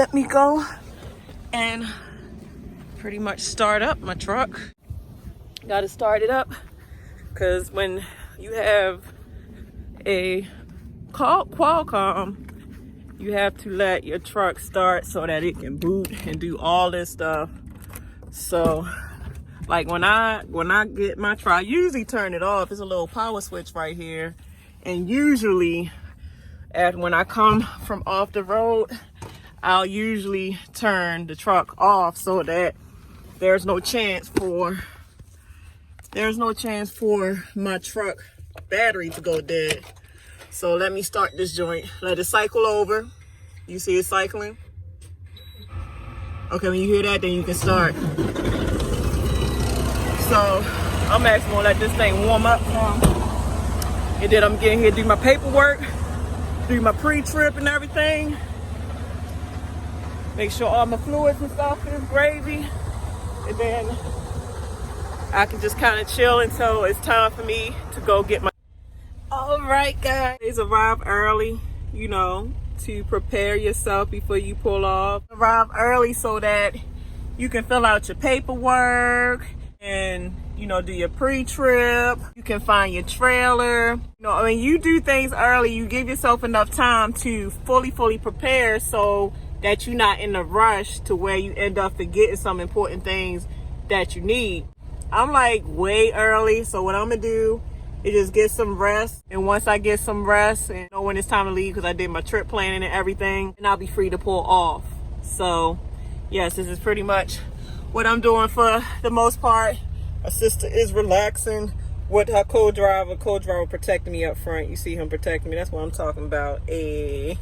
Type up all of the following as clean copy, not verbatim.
let me go and pretty much start up my truck. Got to start it up because when you have a Qualcomm, you have to let your truck start so that it can boot and do all this stuff. So like when I get my truck, I usually turn it off. There's a little power switch right here, and usually when I come from off the road, I'll usually turn the truck off so that there's no chance for my truck battery to go dead. So let me start this joint. Let it cycle over. You see it cycling? Okay, when you hear that, then you can start. So I'm actually gonna let this thing warm up and then I'm getting here to do my paperwork, do my pre-trip and everything. Make sure all my fluids and stuff is gravy. And then I can just kind of chill until it's time for me to go get my... All right, guys. Arrive early, you know, to prepare yourself before you pull off. Arrive early so that you can fill out your paperwork and, you know, do your pre-trip. You can find your trailer. You know, when you do things early, you give yourself enough time to fully prepare so that you're not in a rush to where you end up forgetting some important things that you need. I'm like way early, so what I'm gonna do is just get some rest. And once I get some rest and know when it's time to leave, because I did my trip planning and everything, and I'll be free to pull off. So yes, this is pretty much what I'm doing for the most part. My sister is relaxing with her co-driver. Co-driver protecting me up front. You see him protecting me. That's what I'm talking about. Hey.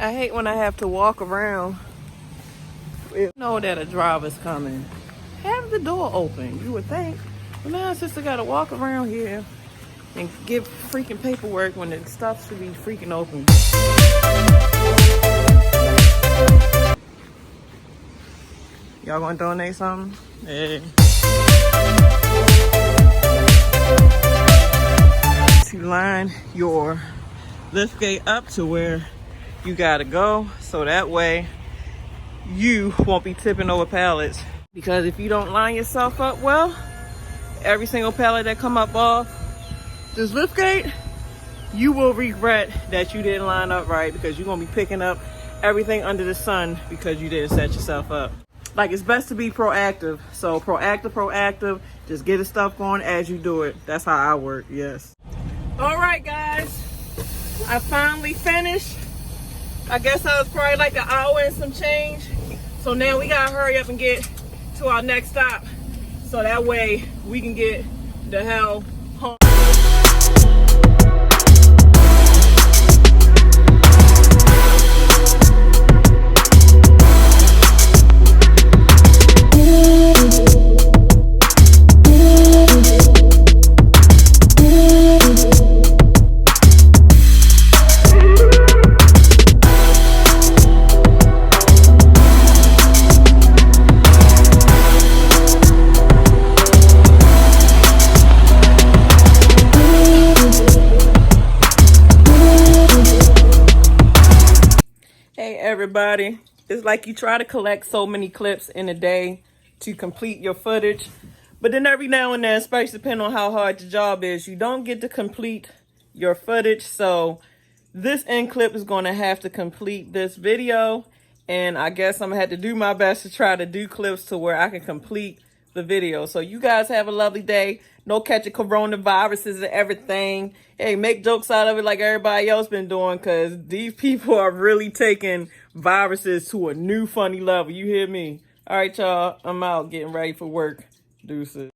I hate when I have to walk around. You know that a driver's coming. Have the door open, you would think. But now sister gotta walk around here and give freaking paperwork when the stuff should be freaking open. Y'all gonna donate something? Hey. To line your lift gate up to where you gotta go, so that way you won't be tipping over pallets. Because if you don't line yourself up well, every single pallet that come up off this lift gate, you will regret that you didn't line up right, because you're gonna be picking up everything under the sun because you didn't set yourself up. Like, it's best to be proactive. So proactive, just get the stuff going as you do it. That's how I work, yes. All right, guys, I finally finished. I guess I was probably like an hour and some change. So now we gotta hurry up and get to our next stop, so that way we can get the hell home. Everybody, it's like you try to collect so many clips in a day to complete your footage, but then every now and then, especially depending on how hard your job is, you don't get to complete your footage. So this end clip is going to have to complete this video, and I guess I'm gonna have to do my best to try to do clips to where I can complete the video. So you guys have a lovely day. No catching coronaviruses and everything. Hey, make jokes out of it like everybody else been doing, because these people are really taking viruses to a new funny level. You hear me? All right, y'all. I'm out getting ready for work. Deuces.